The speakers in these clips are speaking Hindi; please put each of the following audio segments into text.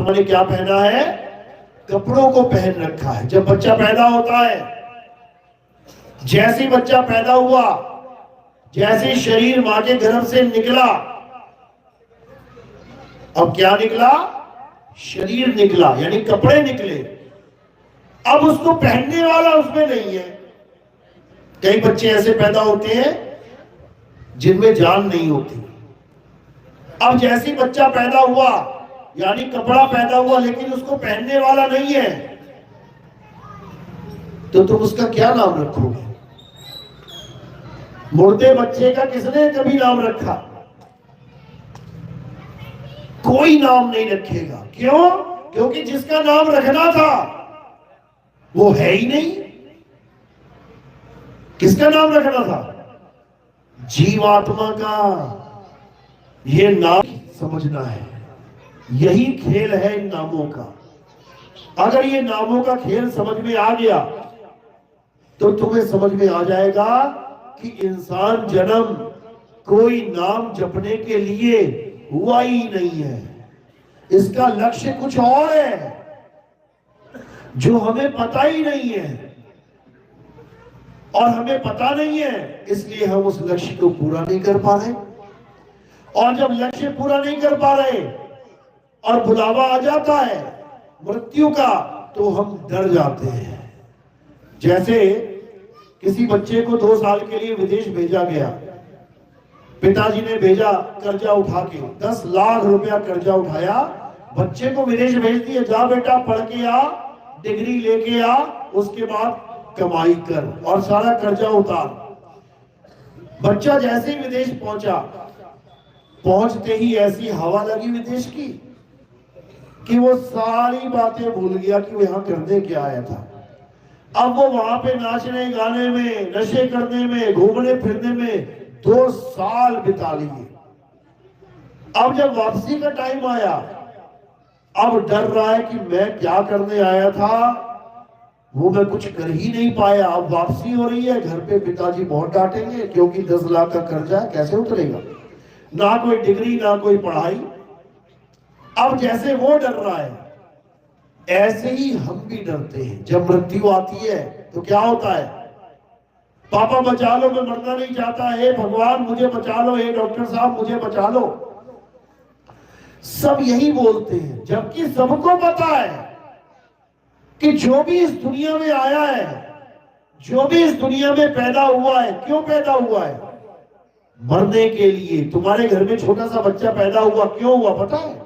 हमने क्या पहना है? कपड़ों को पहन रखा है। जब बच्चा पैदा होता है, जैसे बच्चा पैदा हुआ, जैसे शरीर मां के गर्भ से निकला, अब क्या निकला? शरीर निकला, यानी कपड़े निकले। अब उसको पहनने वाला उसमें नहीं है। कई बच्चे ऐसे पैदा होते हैं जिनमें जान नहीं होती। अब जैसे बच्चा पैदा हुआ, यानी कपड़ा पैदा हुआ, लेकिन उसको पहनने वाला नहीं है, तो तुम उसका क्या नाम रखोगे? मुर्दे बच्चे का किसने कभी नाम रखा? कोई नाम नहीं रखेगा। क्यों? क्योंकि जिसका नाम रखना था वो है ही नहीं। किसका नाम रखना था? जीवात्मा का। ये नाम समझना है। यही खेल है इन नामों का। अगर ये नामों का खेल समझ में आ गया तो तुम्हें समझ में आ जाएगा कि इंसान जन्म कोई नाम जपने के लिए हुआ ही नहीं है। इसका लक्ष्य कुछ और है जो हमें पता ही नहीं है, और हमें पता नहीं है इसलिए हम उस लक्ष्य को पूरा नहीं कर पा रहे। और जब लक्ष्य पूरा नहीं कर पा रहे और बुलावा आ जाता है मृत्यु का, तो हम डर जाते हैं। जैसे किसी बच्चे को 2 साल के लिए विदेश भेजा गया, पिताजी ने भेजा कर्जा उठा के, 10 लाख रुपया कर्जा उठाया, बच्चे को विदेश भेज दिया, जा बेटा पढ़ के आ, डिग्री लेके आ, उसके बाद कमाई कर और सारा कर्जा उतार। बच्चा जैसे ही विदेश पहुंचा, पहुंचते ही ऐसी हवा लगी विदेश की कि वो सारी बातें भूल गया कि वो यहां करने क्या आया था। अब वो वहां पे नाचने गाने में, नशे करने में, घूमने फिरने में 2 साल बिता लिए। अब जब वापसी का टाइम आया, अब डर रहा है कि मैं क्या करने आया था, वो मैं कुछ कर ही नहीं पाया। अब वापसी हो रही है, घर पे पिताजी बहुत डांटेंगे क्योंकि 10 लाख का कर्जा है, कैसे उतरेगा? ना कोई डिग्री, ना कोई पढ़ाई। अब जैसे वो डर रहा है, ऐसे ही हम भी डरते हैं। जब मृत्यु आती है तो क्या होता है? पापा बचा लो, मैं मरना नहीं चाहता, हे भगवान मुझे बचा लो, हे डॉक्टर साहब मुझे बचा लो। सब यही बोलते हैं, जबकि सबको पता है कि जो भी इस दुनिया में आया है, जो भी इस दुनिया में पैदा हुआ है, क्यों पैदा हुआ है? मरने के लिए। तुम्हारे घर में छोटा सा बच्चा पैदा हुआ, क्यों हुआ पता है?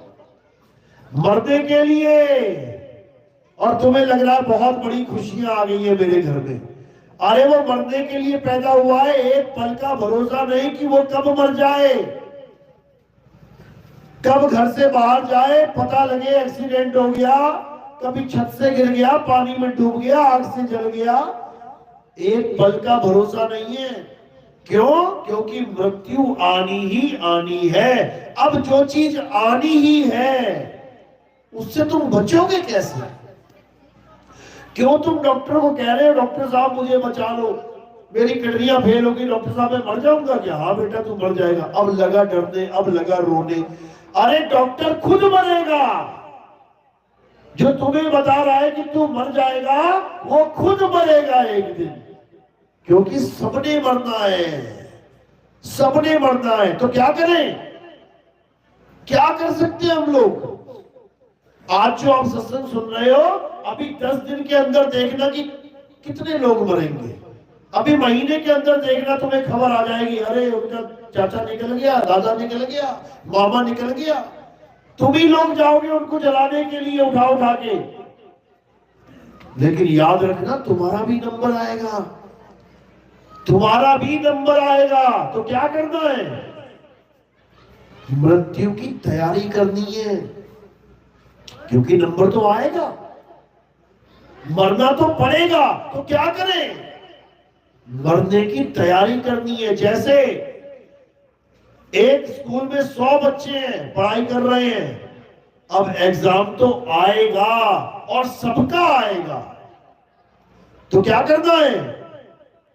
मरने के लिए। और तुम्हें लग रहा है बहुत बड़ी खुशियां आ गई है मेरे घर में। अरे वो मरने के लिए पैदा हुआ है, एक पल का भरोसा नहीं कि वो कब मर जाए, कब घर से बाहर जाए, पता लगे एक्सीडेंट हो गया, कभी छत से गिर गया, पानी में डूब गया, आग से जल गया। एक पल का भरोसा नहीं है। क्यों? क्योंकि मृत्यु आनी ही आनी है। अब जो चीज आनी ही है उससे तुम बचोगे कैसे? क्यों तुम डॉक्टर को कह रहे हो, डॉक्टर साहब मुझे बचा लो, मेरी किडनियां फेल होगी, डॉक्टर साहब मैं मर जाऊंगा क्या? हाँ बेटा तू मर जाएगा। अब लगा डरने, अब लगा रोने। अरे डॉक्टर खुद मरेगा। जो तुम्हें बता रहा है कि तू मर जाएगा, वो खुद मरेगा एक दिन। क्योंकि सबने मरना है, सबने मरना है। तो क्या करें? क्या कर सकते हैं हम लोग? आज जो आप सत्संग सुन रहे हो, अभी 10 दिन के अंदर देखना कि कितने लोग मरेंगे। अभी महीने के अंदर देखना तुम्हें खबर आ जाएगी, अरे उनका चाचा निकल गया, दादा निकल गया, मामा निकल गया। तुम ही लोग जाओगे उनको जलाने के लिए उठा उठा के। लेकिन याद रखना तुम्हारा भी नंबर आएगा, तुम्हारा भी नंबर आएगा। तो क्या करना है? मृत्यु की तैयारी करनी है, क्योंकि नंबर तो आएगा, मरना तो पड़ेगा। तो क्या करें? मरने की तैयारी करनी है। जैसे एक स्कूल में 100 बच्चे हैं, पढ़ाई कर रहे हैं, अब एग्जाम तो आएगा और सबका आएगा। तो क्या करना है?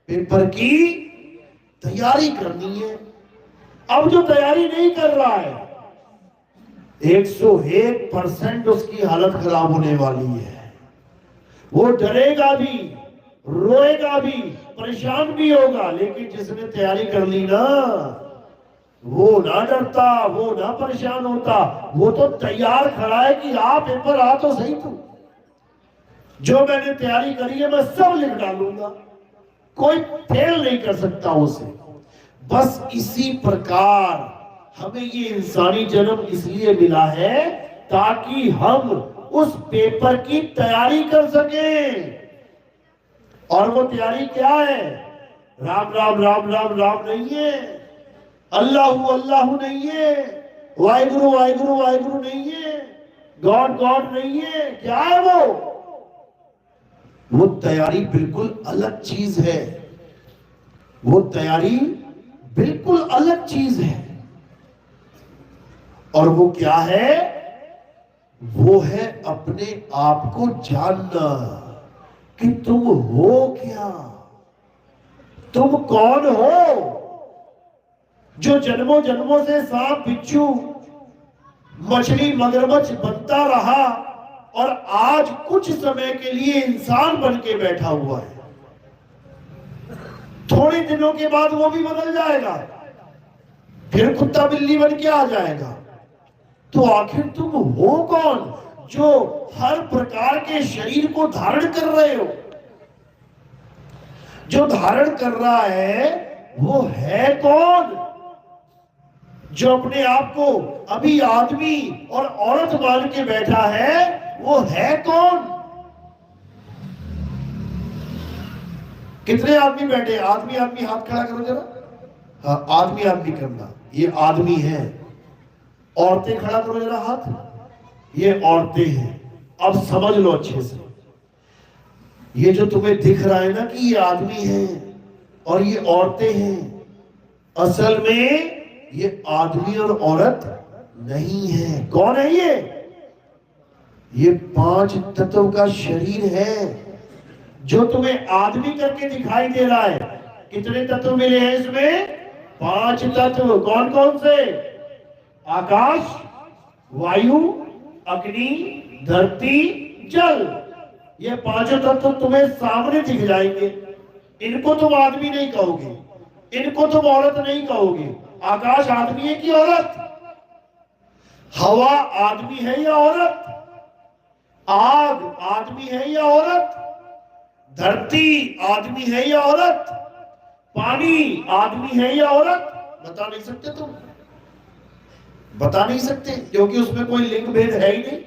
पेपर की तैयारी करनी है। अब जो तैयारी नहीं कर रहा है 101% उसकी हालत खराब होने वाली है। वो डरेगा भी, रोएगा भी, परेशान भी होगा, लेकिन जिसने तैयारी कर ली ना, वो ना डरता, वो ना परेशान होता, वो तो तैयार खड़ा है कि आ पेपर आ तो सही तू, जो मैंने तैयारी करी है मैं सब लिख डालूंगा, कोई फेल नहीं कर सकता उसे। बस इसी प्रकार हमें ये इंसानी जन्म इसलिए मिला है ताकि हम उस पेपर की तैयारी कर सकें। और वो तैयारी क्या है? राम राम राम राम राम नहीं है, अल्लाहू अल्लाहू नहीं है, वाहिगुरु वाहिगुरु वाहिगुरु नहीं है, गॉड गॉड नहीं है। क्या है वो तैयारी बिल्कुल अलग चीज है। वो तैयारी बिल्कुल अलग चीज है। और वो क्या है? वो है अपने आप को जानना कि तुम हो क्या, तुम कौन हो। जो जन्मों जन्मों से सांप बिच्छू मछली मगरमच्छ बनता रहा और आज कुछ समय के लिए इंसान बन के बैठा हुआ है, थोड़े दिनों के बाद वो भी बदल जाएगा, फिर कुत्ता बिल्ली बन के आ जाएगा। तो आखिर तुम हो कौन जो हर प्रकार के शरीर को धारण कर रहे हो? जो धारण कर रहा है वो है कौन? जो अपने आप को अभी आदमी और औरत मान के बैठा है वो है कौन? कितने आदमी बैठे? आदमी आदमी हाथ खड़ा करो जरा। हाँ, आदमी आदमी करना, ये आदमी है। औरतें खड़ा करो जरा हाथ, ये औरतें हैं। अब समझ लो अच्छे से, ये जो तुम्हें दिख रहा है ना कि ये आदमी है और ये औरतें हैं, असल में ये आदमी और औरत नहीं है। कौन है ये 5 तत्व का शरीर है जो तुम्हें आदमी करके दिखाई दे रहा है। कितने तत्व मिले हैं इसमें? 5 तत्व। कौन कौन से? आकाश, वायु, अग्नि, धरती, जल। ये 5 तत्व तुम्हें सामने दिख जाएंगे। इनको तुम आदमी नहीं कहोगे, इनको तुम औरत नहीं कहोगे। आकाश आदमी है कि औरत? हवा आदमी है या औरत? आग आदमी है या औरत? धरती आदमी है या औरत? पानी आदमी है या औरत? बता नहीं सकते तुम, बता नहीं सकते, क्योंकि उसमें कोई लिंग भेद है ही नहीं।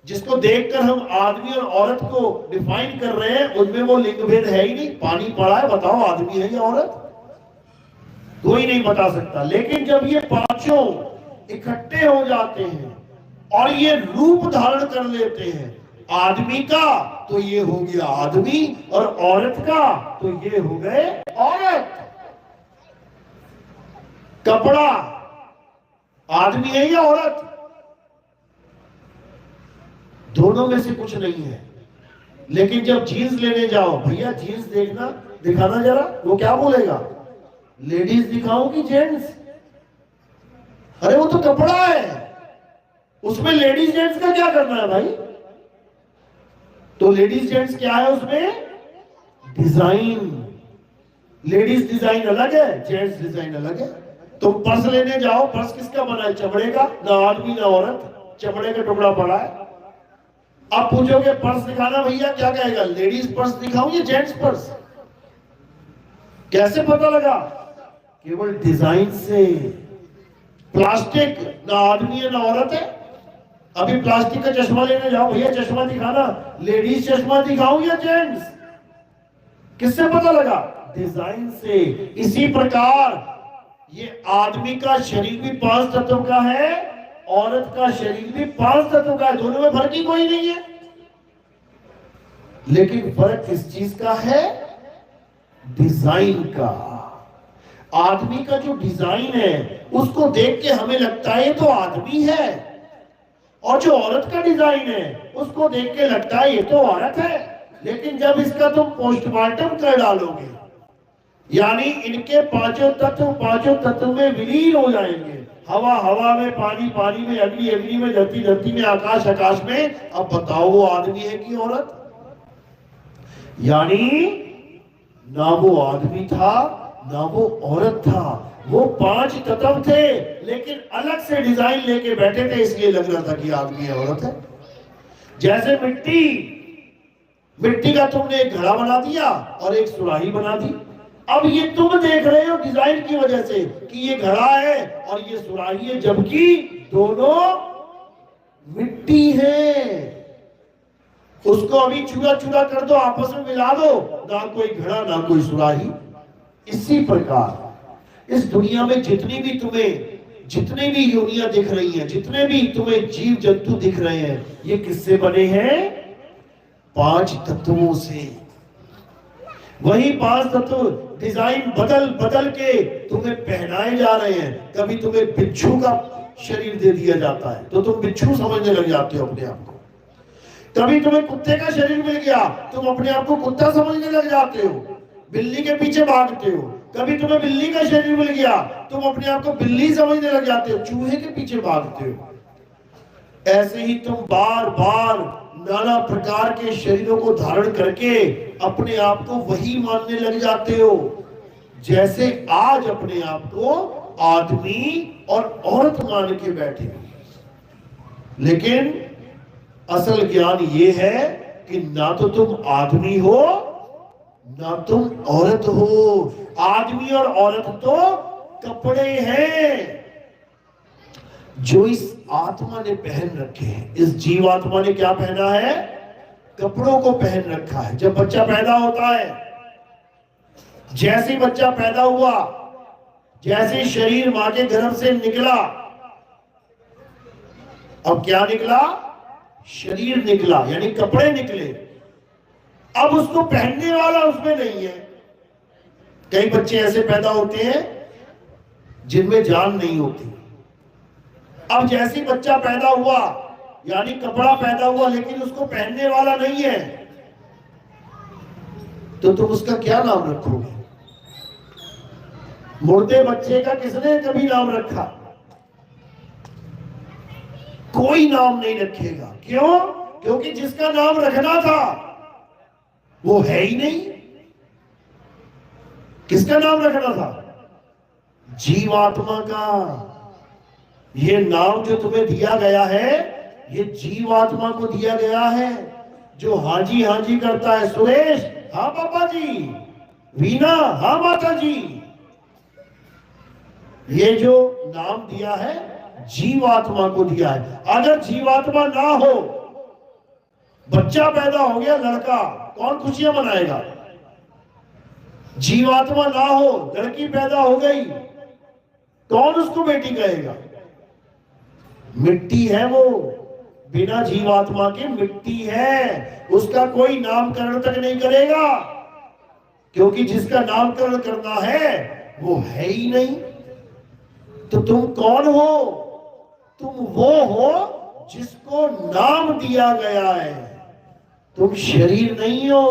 जिसको देखकर हम आदमी और औरत को डिफाइन कर रहे हैं उनमें वो लिंग भेद है ही नहीं। पानी पड़ा है, बताओ आदमी है या औरत? कोई नहीं बता सकता। लेकिन जब ये पांचों इकट्ठे हो जाते हैं और ये रूप धारण कर लेते हैं आदमी का, तो ये हो गया आदमी, और औरत का तो ये हो गए औरत। कपड़ा आदमी है या औरत? दोनों में से कुछ नहीं है। लेकिन जब जीन्स लेने जाओ, भैया जीन्स देखना, दिखाना जरा, वो क्या बोलेगा? लेडीज दिखाऊं कि जेंट्स? अरे वो तो कपड़ा है, उसमें लेडीज जेंट्स का क्या करना है भाई? तो लेडीज जेंट्स क्या है उसमें? डिजाइन। लेडीज डिजाइन अलग है, जेंट्स डिजाइन अलग है। तुम पर्स लेने जाओ, पर्स किसका बना है? चमड़े का। ना आदमी ना औरत, चमड़े का टुकड़ा पड़ा है। अब पूछोगे पर्स दिखाना भैया, क्या कहेगा? लेडीज पर्स दिखाऊं या जेंट्स पर्स? कैसे पता लगा? केवल डिजाइन से। प्लास्टिक ना आदमी है ना औरत है। अभी प्लास्टिक का चश्मा लेने जाओ, भैया चश्मा दिखाना, लेडीज चश्मा दिखाऊं या जेंट्स? किससे पता लगा? डिजाइन से। इसी प्रकार ये आदमी का शरीर भी 5 तत्व का है, औरत का शरीर भी 5 तत्व का है। दोनों में फर्क ही कोई नहीं है। लेकिन फर्क किस चीज का है? डिजाइन का। आदमी का जो डिजाइन है उसको देख के हमें लगता है ये तो आदमी है, और जो औरत का डिजाइन है उसको देख के लगता है ये तो औरत है। लेकिन जब इसका तुम पोस्टमार्टम कर डालोगे, यानी इनके पांचों तत्व में विलीन हो जाएंगे, हवा हवा में, पानी पानी में, अग्नि अग्नि में, धरती धरती में, आकाश आकाश में। अब बताओ वो आदमी है कि औरत? यानी ना वो आदमी था ना वो औरत था, वो 5 तत्व थे लेकिन अलग से डिजाइन लेके बैठे थे, इसलिए लग रहा था कि आदमी है औरत है। जैसे मिट्टी का तुमने एक घड़ा बना दिया और एक सुराही बना दी। अब ये तुम देख रहे हो डिजाइन की वजह से कि ये घड़ा है और ये सुराही है, जबकि दोनों मिट्टी है। उसको अभी चूरा चूरा कर दो, आपस में मिला दो, ना कोई घड़ा ना कोई सुराही। इसी प्रकार इस दुनिया में जितनी भी योनियां दिख रही हैं, जितने भी तुम्हें जीव जंतु दिख रहे हैं, ये किससे बने हैं? 5 तत्वों से। वही 5 तत्व डिजाइन बदल बदल के तुम्हें पहनाए जा रहे हैं। कभी तुम्हें बिच्छू का शरीर दे दिया जाता है तो तुम बिच्छू समझने लग जाते हो अपने आप को। कभी तुम्हें कुत्ते का शरीर मिल गया, तुम अपने आप को कुत्ता समझने लग जाते हो, बिल्ली के पीछे भागते हो। कभी तुम्हें बिल्ली का शरीर मिल गया, तुम अपने आप को बिल्ली समझने लग जाते हो, चूहे के पीछे भागते हो। ऐसे ही तुम बार बार नाना प्रकार के शरीरों को धारण करके अपने आप को वही मानने लग जाते हो, जैसे आज अपने आप को आदमी और औरत मान के बैठे। लेकिन असल ज्ञान ये है कि ना तो तुम आदमी हो ना तुम औरत हो। आदमी और औरत तो कपड़े हैं जो इस आत्मा ने पहन रखे हैं। इस जीवात्मा ने क्या पहना है? कपड़ों को पहन रखा है। जब बच्चा पैदा होता है, जैसे बच्चा पैदा हुआ, जैसे शरीर मां के गर्भ से निकला, अब क्या निकला? शरीर निकला, यानी कपड़े निकले। अब उसको पहनने वाला उसमें नहीं है। कई बच्चे ऐसे पैदा होते हैं जिनमें जान नहीं होती। अब जैसे बच्चा पैदा हुआ, यानी कपड़ा पैदा हुआ, लेकिन उसको पहनने वाला नहीं है, तो तुम उसका क्या नाम रखोगे? मुर्दे बच्चे का किसने कभी नाम रखा? कोई नाम नहीं रखेगा। क्यों? क्योंकि जिसका नाम रखना था वो है ही नहीं। किसका नाम रखना था? जीवात्मा का। ये नाम जो तुम्हें दिया गया है, ये जीवात्मा को दिया गया है, जो हाजी हाजी करता है। सुरेश, हाँ पापा जी। वीना, हाँ माता जी। ये जो नाम दिया है जीवात्मा को दिया है। अगर जीवात्मा ना हो, बच्चा पैदा हो गया लड़का, कौन खुशियां मनाएगा? जीवात्मा ना हो, लड़की पैदा हो गई, कौन उसको बेटी कहेगा? मिट्टी है वो, बिना जीवात्मा के मिट्टी है। उसका कोई नामकरण तक नहीं करेगा, क्योंकि जिसका नामकरण करना है वो है ही नहीं। तो तुम कौन हो? तुम वो हो जिसको नाम दिया गया है। तुम शरीर नहीं हो,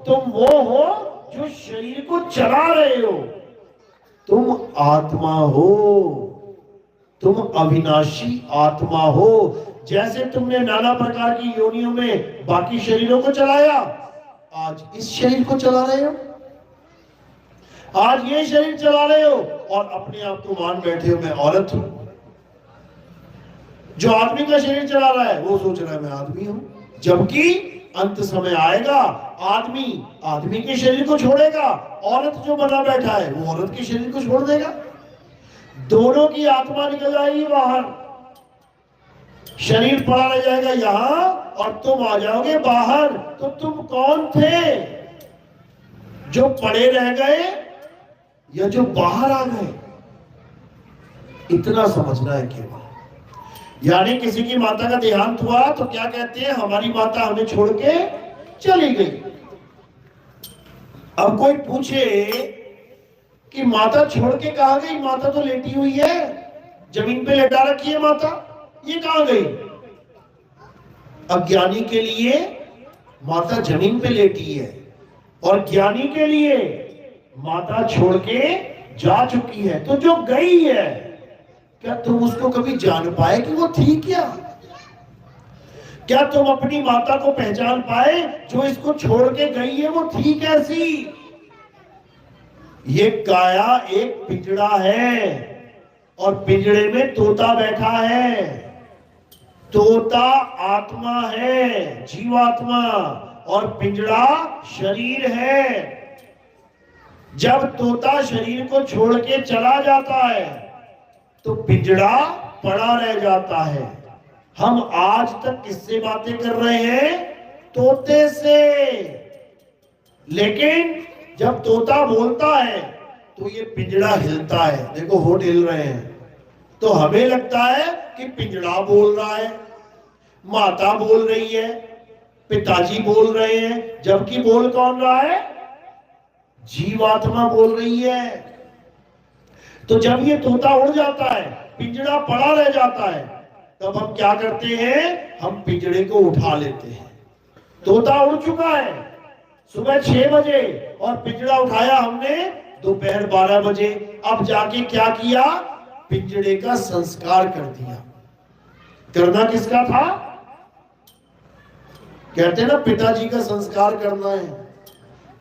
तुम वो हो जो शरीर को चला रहे हो। तुम आत्मा हो, तुम अविनाशी आत्मा हो। जैसे तुमने नाना प्रकार की योनियों में बाकी शरीरों को चलाया, आज इस शरीर को चला रहे हो, आज ये शरीर चला रहे हो, और अपने आप को मान बैठे हो मैं औरत हूं। जो आदमी का शरीर चला रहा है वो सोच रहा है मैं आदमी हूं, जबकि अंत समय आएगा आदमी के शरीर को छोड़ेगा, औरत जो बना बैठा है वो औरत के शरीर को छोड़ देगा। दोनों की आत्मा निकल आएगी बाहर, शरीर पड़ा रह जाएगा यहां और तुम आ जाओगे बाहर। तो तुम कौन थे? जो पड़े रह गए या जो बाहर आ गए? इतना समझना है केवल। यानी किसी की माता का देहांत हुआ तो क्या कहते हैं? हमारी माता हमें छोड़ के चली गई। अब कोई पूछे कि माता छोड़ के कहां गई? माता तो लेटी हुई है, जमीन पे लेटा रखी है माता, ये कहां गई? अज्ञानी के लिए माता जमीन पे लेटी है, और ज्ञानी के लिए माता छोड़ के जा चुकी है। तो जो गई है क्या तुम उसको कभी जान पाए कि वो थी क्या? क्या तुम अपनी माता को पहचान पाए जो इसको छोड़ के गई है वो थी कैसी? ये काया एक पिंजड़ा है और पिंजड़े में तोता बैठा है। तोता आत्मा है, जीवात्मा, और पिंजड़ा शरीर है। जब तोता शरीर को छोड़ के चला जाता है तो पिंजड़ा पड़ा रह जाता है। हम आज तक किससे बातें कर रहे हैं? तोते से। लेकिन जब तोता बोलता है तो ये पिंजड़ा हिलता है। देखो होठ हिल रहे हैं, तो हमें लगता है कि पिंजड़ा बोल रहा है, माता बोल रही है, पिताजी बोल रहे हैं, जबकि बोल कौन रहा है? जीवात्मा बोल रही है। तो जब ये तोता उड़ जाता है, पिंजड़ा पड़ा रह जाता है, तब हम क्या करते हैं? हम पिंजड़े को उठा लेते हैं। तोता उड़ चुका है सुबह 6 बजे और पिंजड़ा उठाया हमने दोपहर 12 बजे। अब जाके क्या किया? पिंजड़े का संस्कार कर दिया। करना किसका था? कहते ना पिताजी का संस्कार करना है।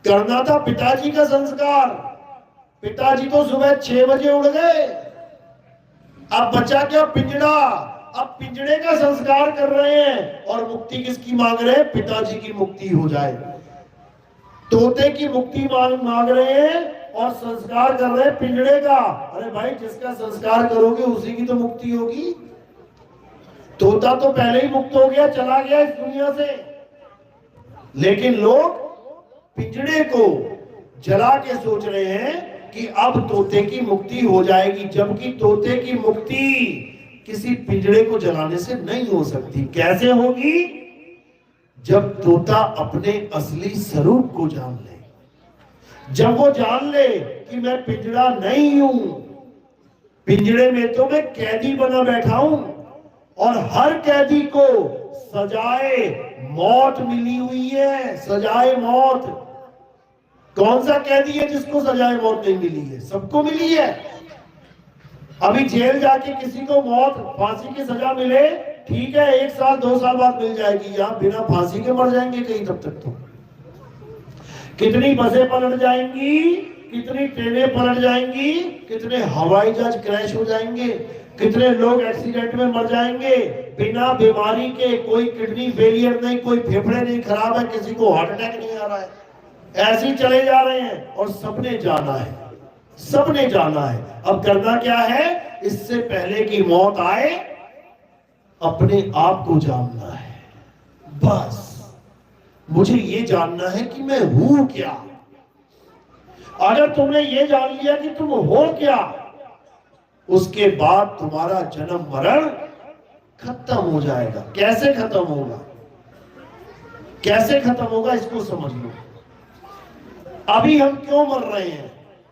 करना था पिताजी का संस्कार। पिताजी तो सुबह 6 बजे उड़ गए, अब बचा क्या? पिंजड़ा। अब पिंजड़े का संस्कार कर रहे हैं और मुक्ति किसकी मांग रहे हैं? पिताजी की मुक्ति हो जाए। तोते की मुक्ति मांग रहे हैं और संस्कार कर रहे हैं पिंजड़े का। अरे भाई, जिसका संस्कार करोगे उसी की तो मुक्ति होगी। तोता तो पहले ही मुक्त हो गया, चला गया इस दुनिया से। लेकिन लोग पिंजड़े को जला के सोच रहे हैं कि अब तोते की मुक्ति हो जाएगी, जबकि तोते की मुक्ति किसी पिंजड़े को जलाने से नहीं हो सकती। कैसे होगी? जब तोता अपने असली स्वरूप को जान ले। जब वो जान ले कि मैं पिंजड़ा नहीं हूं, पिंजड़े में तो मैं कैदी बना बैठा हूं और हर कैदी को सजाए मौत मिली हुई है। सजाए मौत। कौन सा कैदी है जिसको सजाए मौत नहीं मिली है? सबको मिली है। अभी जेल जाके किसी को मौत, फांसी की सजा मिले, ठीक है, 1 साल 2 साल बाद मिल जाएगी। यहां बिना फांसी के मर जाएंगे कहीं तब तक तो। कितनी बसें पलट जाएंगी, कितनी ट्रेनें पलट जाएंगी, कितने हवाई जहाज क्रैश हो जाएंगे, कितने लोग एक्सीडेंट में मर जाएंगे बिना बीमारी के। कोई किडनी फेलियर नहीं, कोई फेफड़े नहीं खराब है, किसी को हार्ट अटैक नहीं आ रहा है। ऐसे ही चले जा रहे हैं और सबने जाना है, सबने जाना है। अब करना क्या है? इससे पहले कि मौत आए अपने आप को जानना है। बस मुझे ये जानना है कि मैं हूं क्या। अगर तुमने ये जान लिया कि तुम हो क्या, उसके बाद तुम्हारा जन्म मरण खत्म हो जाएगा। कैसे खत्म होगा? कैसे खत्म होगा इसको समझ लो। अभी हम क्यों मर रहे हैं?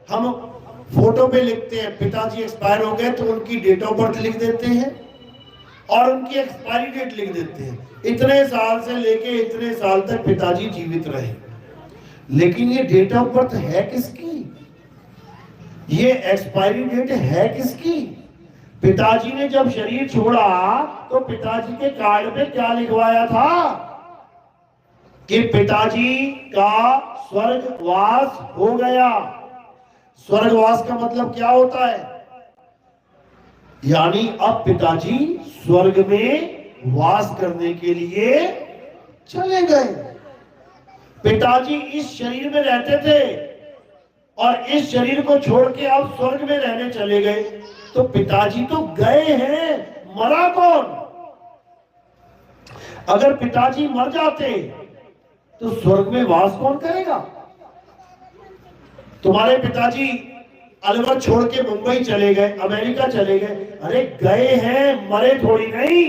हम फोटो पे लिखते हैं पिताजी एक्सपायर हो गए तो उनकी डेट ऑफ बर्थ लिख देते हैं और उनकी एक्सपायरी डेट लिख देते हैं। इतने साल से लेके इतने साल तक पिताजी जीवित रहे। लेकिन ये डेट ऑफ बर्थ है किसकी? ये एक्सपायरी डेट है किसकी? पिताजी ने जब शरीर छोड़ा तो पिताजी के कार्ड पे क्या लिखवाया था कि पिताजी का स्वर्गवास हो गया। स्वर्गवास का मतलब क्या होता है? यानी अब पिताजी स्वर्ग में वास करने के लिए चले गए। पिताजी इस शरीर में रहते थे और इस शरीर को छोड़ के अब स्वर्ग में रहने चले गए। तो पिताजी तो गए हैं, मरा कौन? अगर पिताजी मर जाते तो स्वर्ग में वास कौन करेगा? तुम्हारे पिताजी अलवर छोड़ के मुंबई चले गए, अमेरिका चले गए। अरे गए हैं, मरे थोड़ी नहीं,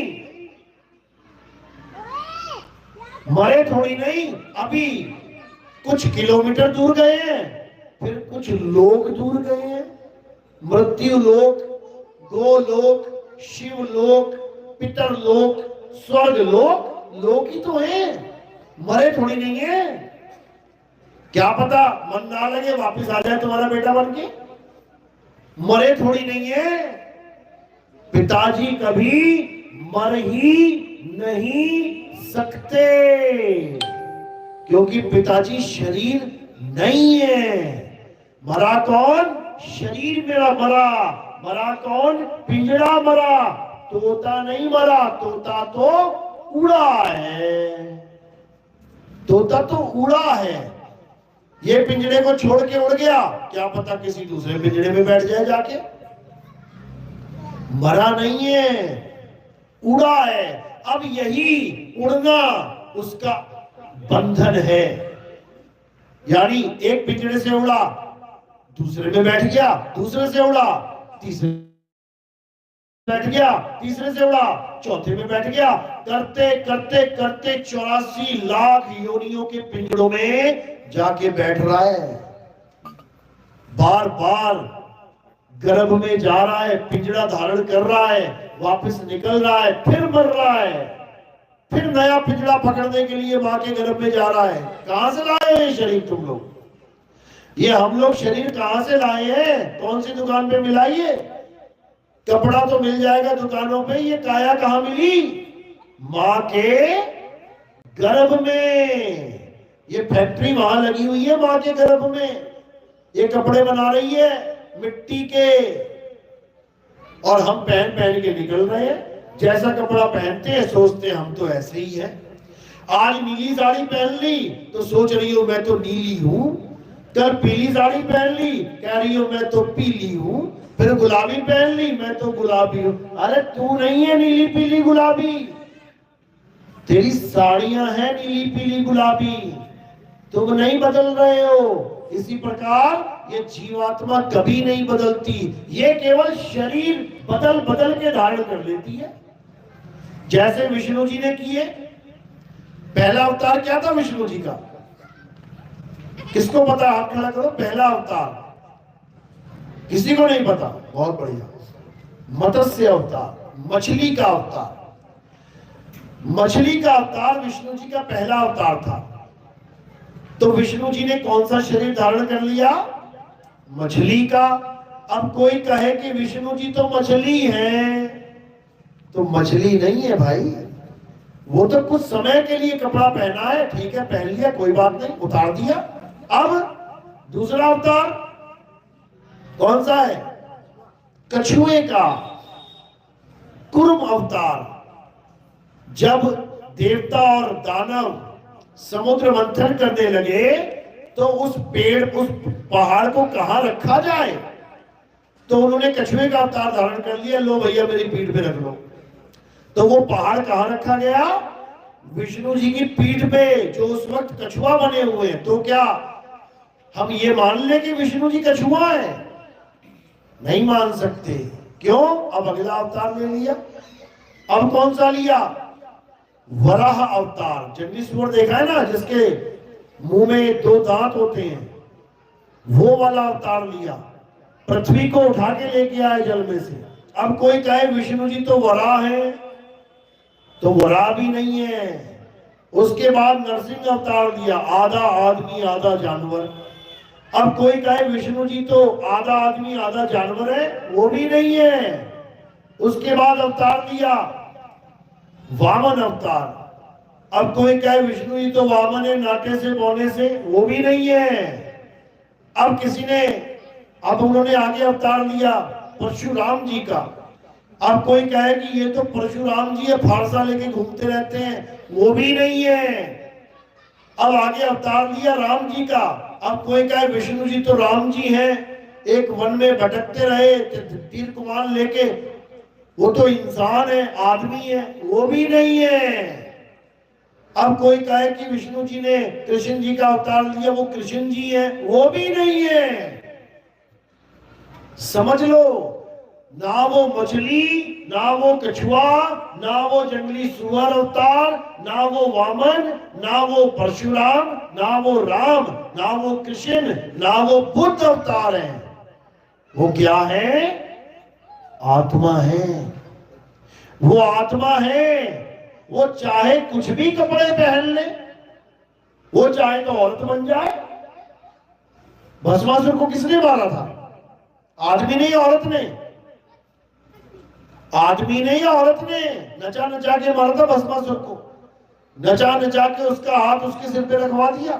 मरे थोड़ी नहीं। अभी कुछ किलोमीटर दूर गए हैं, फिर कुछ लोक दूर गए हैं। मृत्यु लोक, गोलोक, शिवलोक, पितरलोक, स्वर्ग लोक, लोक ही तो है, मरे थोड़ी नहीं है। क्या पता मन ना लगे वापिस आ जाए तुम्हारा बेटा बन के। मरे थोड़ी नहीं है। पिताजी कभी मर ही नहीं सकते, क्योंकि पिताजी शरीर नहीं है। मरा कौन? शरीर मेरा मरा। मरा कौन? पिंजरा मरा। तोता नहीं मरा, तोता तो उड़ा है। तोता तो उड़ा है। ये पिंजरे को छोड़ के उड़ गया, क्या पता किसी दूसरे पिंजरे में बैठ जाए जाके। मरा नहीं है, उड़ा है। अब यही उड़ना उसका बंधन है। यानी एक पिंजरे से उड़ा, दूसरे में बैठ गया, दूसरे से उड़ा, तीसरे बैठ गया, तीसरे से उड़ा, चौथे में बैठ गया। करते करते करते 84 लाख योनियों के पिंजरों में जाके बैठ रहा है। बार बार गर्भ में जा रहा है, पिंजरा धारण कर रहा है, वापस निकल रहा है, फिर मर रहा है, फिर नया पिंजरा पकड़ने के लिए मां के गर्भ में जा रहा है। कहां से लाए हैं शरीर तुम लोग? ये हम लोग शरीर कहां से लाए हैं? कौन सी दुकान पे मिला? ये कपड़ा तो मिल जाएगा दुकानों पे, ये काया कहां मिली? मां के गर्भ में। ये फैक्ट्री वहां लगी हुई है मां के गर्भ में। ये कपड़े बना रही है मिट्टी के, और हम पहन पहन के निकल रहे हैं। जैसा कपड़ा पहनते हैं सोचते हैं हम तो ऐसे ही है। आज नीली साड़ी पहन ली तो सोच रही हो मैं तो नीली हूं। कल पीली साड़ी पहन ली, कह रही हो मैं तो पीली हूं। फिर गुलाबी पहन ली, मैं तो गुलाबी हूं। अरे तू नहीं है नीली पीली गुलाबी, तेरी साड़ियां हैं नीली पीली गुलाबी, तुम नहीं बदल रहे हो। इसी प्रकार ये जीवात्मा कभी नहीं बदलती, ये केवल शरीर बदल बदल के धारण कर लेती है। जैसे विष्णु जी ने किए। पहला अवतार क्या था विष्णु जी का? किसको पता? हाथ खड़ा करो। पहला अवतार किसी को नहीं पता? बहुत बढ़िया। मत्स्य अवतार, मछली का अवतार। मछली का अवतार विष्णु जी का पहला अवतार था। तो विष्णु जी ने कौन सा शरीर धारण कर लिया? मछली का। अब कोई कहे कि विष्णु जी तो मछली हैं, तो मछली नहीं है भाई। वो तो कुछ समय के लिए कपड़ा पहना है, ठीक है, पहन लिया, कोई बात नहीं, उतार दिया। अब दूसरा अवतार कौन सा है? कछुए का, कुर्म अवतार। जब देवता और दानव समुद्र मंथन करने लगे तो उस पेड़, उस पहाड़ को कहां रखा जाए, तो उन्होंने कछुए का अवतार धारण कर लिया। लो भैया मेरी पीठ पे रख लो। तो वो पहाड़ कहां रखा गया? विष्णु जी की पीठ पे, जो उस वक्त कछुआ बने हुए हैं। तो क्या हम ये मान ले कि विष्णु जी कछुआ है? नहीं मान सकते। क्यों? अब अगला अवतार ले लिया। अब कौन सा लिया? वराह अवतार। जंगली सुअर देखा है ना, जिसके मुंह में 2 दांत होते हैं, वो वाला अवतार लिया। पृथ्वी को उठा के लेके आए जल में से। अब कोई कहे विष्णु जी तो वराह है, तो वराह भी नहीं है। उसके बाद नरसिंह अवतार लिया, आधा आदमी आधा जानवर। अब कोई कहे विष्णु जी तो आधा आदमी आधा जानवर है, वो भी नहीं है। उसके बाद अवतार लिया वामन अवतार। अब कोई कहे विष्णु जी तो वामन है, नाटे से बौने से, वो भी नहीं है। अब किसी ने, अब उन्होंने आगे अवतार लिया परशुराम जी का। अब कोई कहे कि ये तो परशुराम जी है, फारसा लेके घूमते रहते हैं, वो भी नहीं है। अब आगे अवतार लिया राम जी का। अब कोई कहे विष्णु जी तो राम जी हैं, एक वन में भटकते रहे तीर कमान लेके, वो तो इंसान है, आदमी है, वो भी नहीं है। अब कोई कहे कि विष्णु जी ने कृष्ण जी का अवतार लिया, वो कृष्ण जी है, वो भी नहीं है। समझ लो, ना वो मछली, ना वो कछुआ, ना वो जंगली सुअर अवतार, ना वो वामन, ना वो परशुराम, ना वो राम, ना वो कृष्ण, ना वो बुद्ध अवतार है। वो क्या है? आत्मा है। वो आत्मा है। वो चाहे कुछ भी कपड़े पहन ले, वो चाहे तो औरत बन जाए। भस्मासुर को किसने मारा था? आदमी नहीं, औरत ने। आदमी ने या औरत ने नचा नचा के मारा था भस्मासुर को, नचा नचा के उसका हाथ उसके सिर पे रखवा दिया।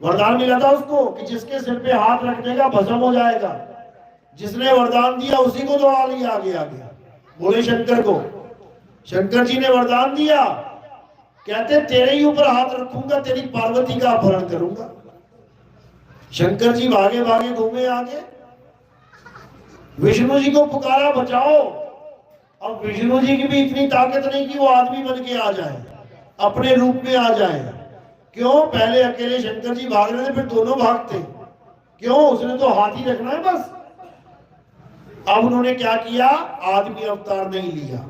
वरदान मिला था उसको कि जिसके सिर पे हाथ रख देगा भस्म हो जाएगा। जिसने वरदान दिया उसी को दौड़ा लिया आगे आगे। बोले शंकर को, शंकर जी ने वरदान दिया, कहते तेरे ही ऊपर हाथ रखूंगा, तेरी पार्वती का अपहरण करूंगा। शंकर जी भागे भागे घूमे आगे, विष्णु जी को पुकारा बचाओ। अब विष्णु जी की भी इतनी ताकत नहीं कि वो आदमी बन के आ जाए, अपने रूप में आ जाए। क्यों? पहले अकेले शंकर जी भाग रहे थे, फिर दोनों भागते। क्यों? उसने तो हाथ ही रखना है बस। अब उन्होंने क्या किया? आदमी अवतार नहीं लिया,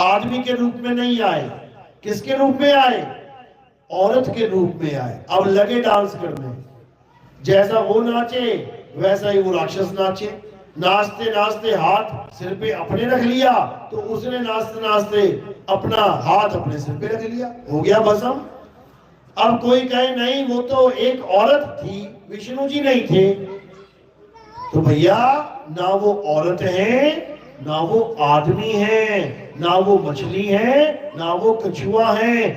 आदमी के रूप में नहीं आए। किसके रूप में आए? औरत के रूप में आए। अब लगे डांस करने, जैसा वो नाचे वैसा ही वो राक्षस नाचे। नाचते नाचते हाथ सिर पे अपने रख लिया, तो उसने नाचते नाचते अपना हाथ अपने सिर पे रख लिया, हो गया भस्म। अब कोई कहे नहीं वो तो एक औरत थी, विष्णु जी नहीं थे। तो भैया ना वो औरत है, ना वो आदमी है, ना वो मछली है, ना वो कछुआ है,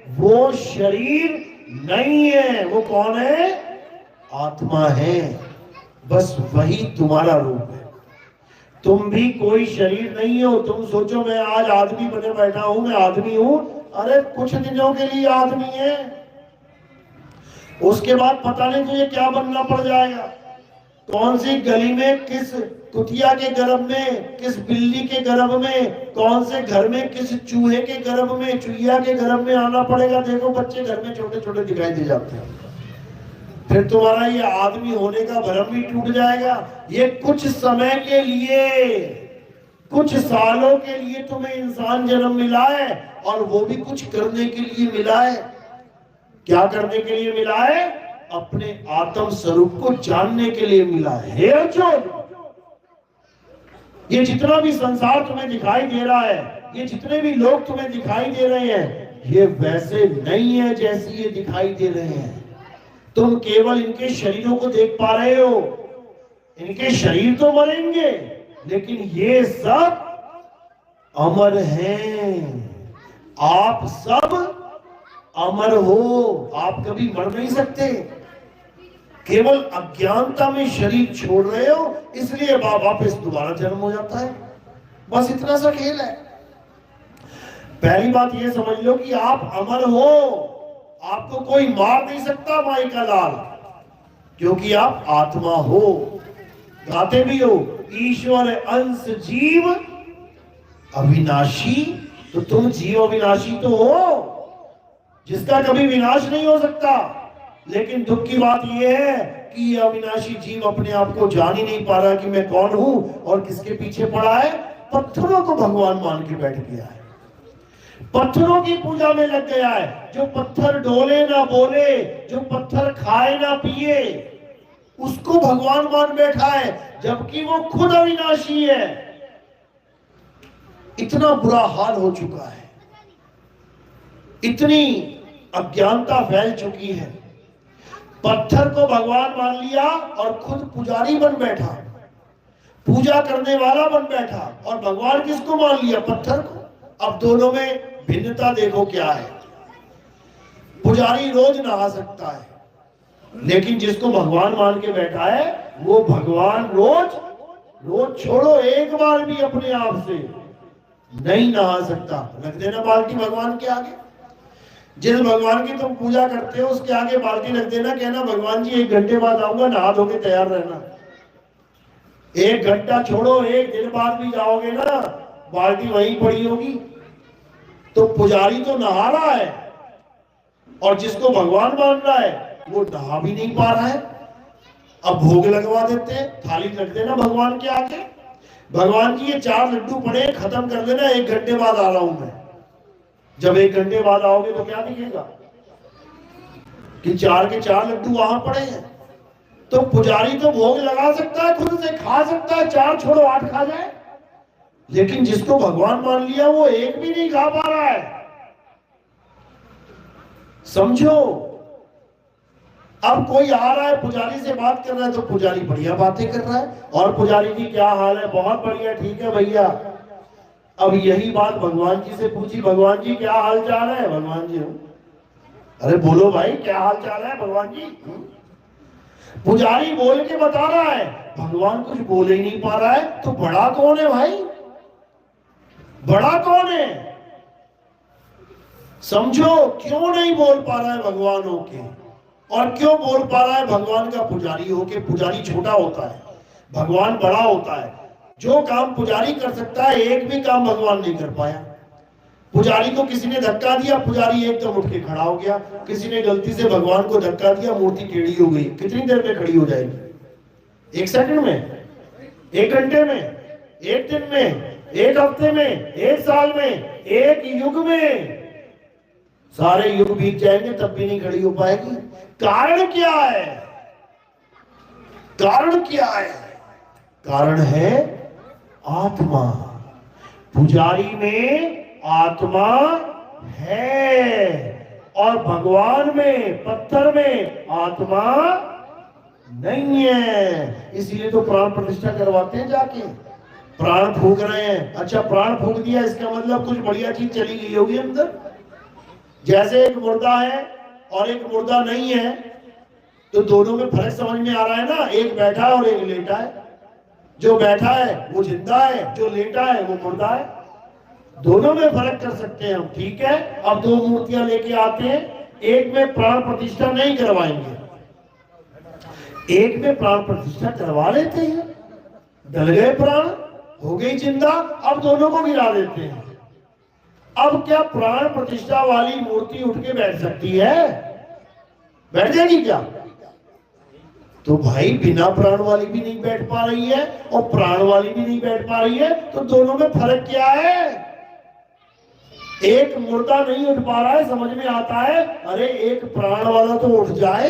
वो शरीर नहीं है। वो कौन है? आत्मा है। बस वही तुम्हारा रूप है। तुम भी कोई शरीर नहीं हो। तुम सोचो मैं आज आदमी बने बैठा हूं, मैं आदमी हूं। अरे कुछ दिनों के लिए आदमी है, उसके बाद पता नहीं तुझे क्या बनना पड़ जाएगा। कौन सी गली में, किस कुतिया के गर्भ में, किस बिल्ली के गर्भ में, कौन से घर में, किस चूहे के गर्भ में, चुहिया के गर्भ में आना पड़ेगा। देखो बच्चे घर में छोटे छोटे दिखाई दे जाते हैं, फिर तुम्हारा ये आदमी होने का भ्रम भी टूट जाएगा। ये कुछ समय के लिए, कुछ सालों के लिए तुम्हें इंसान जन्म मिला है, और वो भी कुछ करने के लिए मिला है। क्या करने के लिए मिला है? अपने आत्म स्वरूप को जानने के लिए मिला है। हे अर्जुन, ये जितना भी संसार तुम्हें दिखाई दे रहा है, ये जितने भी लोग तुम्हें दिखाई दे रहे हैं, ये वैसे नहीं है जैसे ये दिखाई दे रहे हैं। तुम केवल इनके शरीरों को देख पा रहे हो। इनके शरीर तो मरेंगे, लेकिन ये सब अमर हैं। आप सब अमर हो, आप कभी मर नहीं सकते। केवल अज्ञानता में शरीर छोड़ रहे हो, इसलिए वापस दोबारा जन्म हो जाता है। बस इतना सा खेल है। पहली बात ये समझ लो कि आप अमर हो, आपको कोई मार नहीं सकता माई का लाल, क्योंकि आप आत्मा हो। गाते भी हो, ईश्वर अंश जीव अविनाशी। तो तुम जीव अविनाशी तो हो, जिसका कभी विनाश नहीं हो सकता। लेकिन दुख की बात यह है कि ये अविनाशी जीव अपने आप को जान ही नहीं पा रहा कि मैं कौन हूं और किसके पीछे पड़ा है। पत्थरों को भगवान मान के बैठ गया है, पत्थरों की पूजा में लग गया है। जो पत्थर डोले ना बोले, जो पत्थर खाए ना पिए, उसको भगवान मान बैठा है, जबकि वो खुद अविनाशी है। इतना बुरा हाल हो चुका है, इतनी अज्ञानता फैल चुकी है। पत्थर को भगवान मान लिया और खुद पुजारी बन बैठा, पूजा करने वाला बन बैठा। और भगवान किसको मान लिया? पत्थर को। अब दोनों में भिन्नता देखो क्या है। पुजारी रोज नहा सकता है, लेकिन जिसको भगवान मान के बैठा है, वो भगवान रोज छोड़ो एक बार भी अपने आप से नहीं नहा सकता। रख देना बाल्टी भगवान के आगे। जिस भगवान की तुम पूजा करते हो उसके आगे बाल्टी रख देना, कहना भगवान जी 1 घंटे बाद आऊंगा, नहा धो के तैयार रहना। 1 घंटा छोड़ो, 1 दिन बाद भी जाओगे ना, बाल्टी वहीं पड़ी होगी। तो पुजारी तो नहा रहा है, और जिसको भगवान मान रहा है वो नहा भी नहीं पा रहा है। अब भोग लगवा देते हैं, थाली रख देना भगवान के आगे। भगवान जी ये 4 लड्डू पड़े, खत्म कर देना, 1 घंटे बाद आ रहा हूं मैं। जब 1 घंटे बाद आओगे तो क्या दिखेगा कि 4 के 4 लड्डू वहां पड़े हैं। तो पुजारी तो भोग लगा सकता है, खुद से खा सकता है, 4 छोड़ो 8 खा जाए, लेकिन जिसको भगवान मान लिया वो 1 भी नहीं खा पा रहा है। समझो, अब कोई आ रहा है पुजारी से बात कर रहा है तो पुजारी बढ़िया बातें कर रहा है, और पुजारी जी क्या हाल है, बहुत बढ़िया, ठीक है भैया। अब यही बात भगवान जी से पूछी, भगवान जी क्या हाल चाल है, भगवान जी अरे बोलो भाई क्या हाल चाल है भगवान जी। पुजारी बोल के बता रहा है, भगवान कुछ बोल ही नहीं पा रहा है, तो बड़ा कौन है भाई, बड़ा कौन है, समझो क्यों नहीं बोल पा रहा है भगवान होके, और क्यों बोल पा रहा है भगवान का पुजारी होके। पुजारी छोटा होता है, भगवान बड़ा होता है। जो काम पुजारी कर सकता है, एक भी काम भगवान नहीं कर पाया। पुजारी को किसी ने धक्का दिया, पुजारी एकदम उठ के खड़ा हो गया। किसी ने गलती से भगवान को धक्का दिया, मूर्ति टेढ़ी हो गई। कितनी देर में खड़ी हो जाएगी, 1 सेकंड में, 1 घंटे में, 1 दिन में, 1 हफ्ते में, 1 साल में, 1 युग में, सारे युग बीत जाएंगे तब भी नहीं खड़ी हो पाएगी। कारण क्या है, कारण क्या है, कारण है आत्मा। पुजारी में आत्मा है और भगवान में, पत्थर में आत्मा नहीं है। इसीलिए तो प्राण प्रतिष्ठा करवाते हैं जाके, प्राण फूंक रहे हैं। अच्छा प्राण फूंक दिया, इसका मतलब कुछ बढ़िया चीज चली गई होगी अंदर। जैसे एक मुर्दा है और एक मुर्दा नहीं है, तो दोनों में फर्क समझ में आ रहा है ना। एक बैठा है और एक लेटा है, जो बैठा है वो जिंदा है, जो लेटा है वो मुर्दा है। दोनों में फर्क कर सकते हैं हम, ठीक है। अब 2 मूर्तियां लेके आते हैं, एक में प्राण प्रतिष्ठा नहीं करवाएंगे, एक में प्राण प्रतिष्ठा करवा लेते हैं। डल गए प्राण, हो गई जिंदा, अब दोनों को गिरा देते हैं। अब क्या प्राण प्रतिष्ठा वाली मूर्ति उठ के बैठ सकती है, बैठ जाएगी क्या? तो भाई बिना प्राण वाली भी नहीं बैठ पा रही है और प्राण वाली भी नहीं बैठ पा रही है, तो दोनों में फर्क क्या है? एक मुर्दा नहीं उठ पा रहा है, समझ में आता है, अरे एक प्राण वाला तो उठ जाए,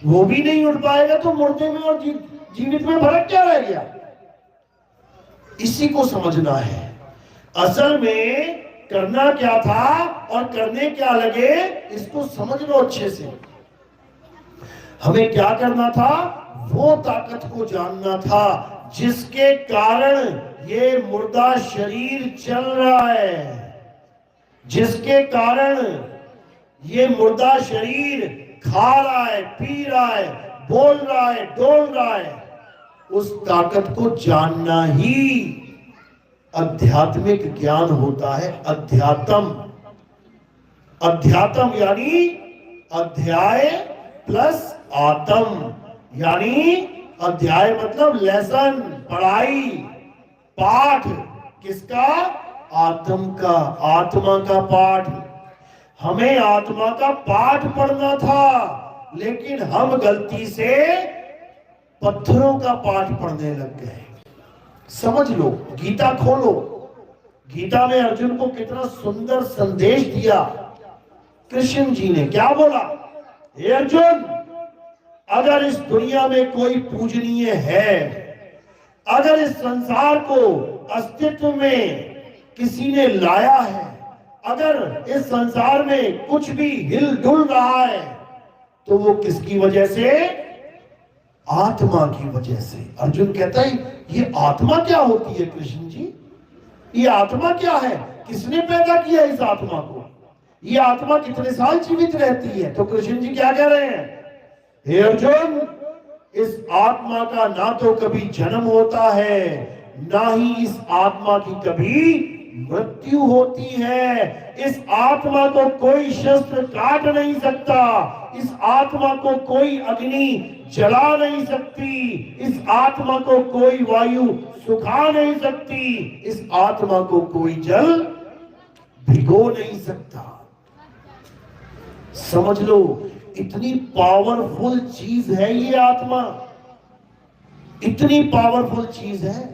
वो भी नहीं उठ पाएगा, तो मुर्दे में और जीवित में फर्क क्या रह गया? इसी को समझना है। असल में करना क्या था और करने क्या लगे, इसको समझ लो अच्छे से। हमें क्या करना था, वो ताकत को जानना था जिसके कारण ये मुर्दा शरीर चल रहा है, जिसके कारण ये मुर्दा शरीर खा रहा है, पी रहा है, बोल रहा है, डोल रहा है। उस ताकत को जानना ही आध्यात्मिक ज्ञान होता है। अध्यात्म, अध्यात्म यानी अध्याय प्लस आत्म, यानी अध्याय मतलब लेसन, पढ़ाई, पाठ, किसका? आत्म का, आत्मा का पाठ। हमें आत्मा का पाठ पढ़ना था, लेकिन हम गलती से पत्थरों का पाठ पढ़ने लग गए। समझ लो, गीता खोलो, गीता में अर्जुन को कितना सुंदर संदेश दिया। कृष्ण जी ने क्या बोला, हे अर्जुन, अगर इस दुनिया में कोई पूजनीय है, अगर इस संसार को अस्तित्व में किसी ने लाया है, अगर इस संसार में कुछ भी हिल डुल रहा है, तो वो किसकी वजह से? आत्मा की वजह से। अर्जुन कहता है ये आत्मा क्या होती है कृष्ण जी, ये आत्मा क्या है, किसने पैदा किया इस आत्मा को, ये आत्मा कितने साल जीवित रहती है? तो कृष्ण जी क्या कह रहे हैं, हे अर्जुन, इस आत्मा का ना तो कभी जन्म होता है, ना ही इस आत्मा की कभी मृत्यु होती है। इस आत्मा को कोई शस्त्र काट नहीं सकता, इस आत्मा को कोई अग्नि जला नहीं सकती, इस आत्मा को कोई वायु सुखा नहीं सकती, इस आत्मा को कोई जल भिगो नहीं सकता। समझ लो, इतनी पावरफुल चीज है ये आत्मा, इतनी पावरफुल चीज है।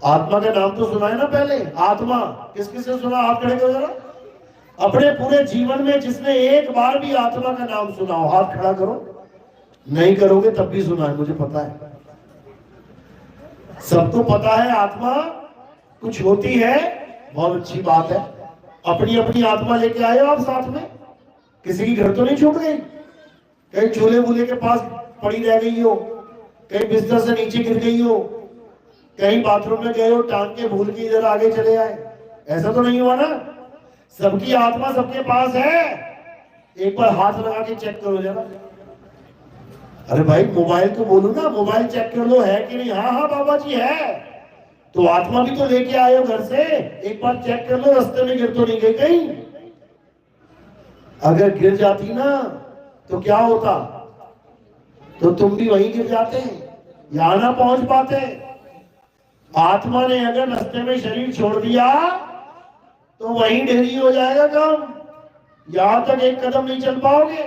आत्मा का नाम तो सुना है ना पहले, आत्मा किस किस ने सुना? हाथ खड़े करो जरा। अपने पूरे जीवन में जिसने एक बार भी आत्मा का नाम सुना हो, हाथ खड़ा करो। नहीं करोगे तब भी सुना है, मुझे पता है, सबको पता है आत्मा कुछ होती है, बहुत अच्छी बात है। अपनी अपनी आत्मा लेके आए हो आप साथ में, किसी की घर तो नहीं छूट गई? कहीं चूल्हे बूल्हे के पास पड़ी रह गई हो, कहीं बिस्तर से नीचे गिर गई हो, कहीं बाथरूम में गए हो, टांग के भूल के इधर आगे चले आए, ऐसा तो नहीं हुआ ना? सबकी आत्मा सबके पास है। एक बार हाथ लगा के चेक करो जरा। अरे भाई मोबाइल तो बोलो ना, मोबाइल चेक कर लो है कि नहीं। हाँ हाँ बाबा जी है। तो आत्मा भी तो लेके आए हो घर से, एक बार चेक कर लो रास्ते में गिर तो नहीं गई कहीं। अगर गिर जाती ना तो क्या होता? तो तुम भी वहीं गिर जाते, यहां ना पहुंच पाते। आत्मा ने अगर रास्ते में शरीर छोड़ दिया तो वहीं ढेरी हो जाएगा काम, यहां तक एक कदम नहीं चल पाओगे।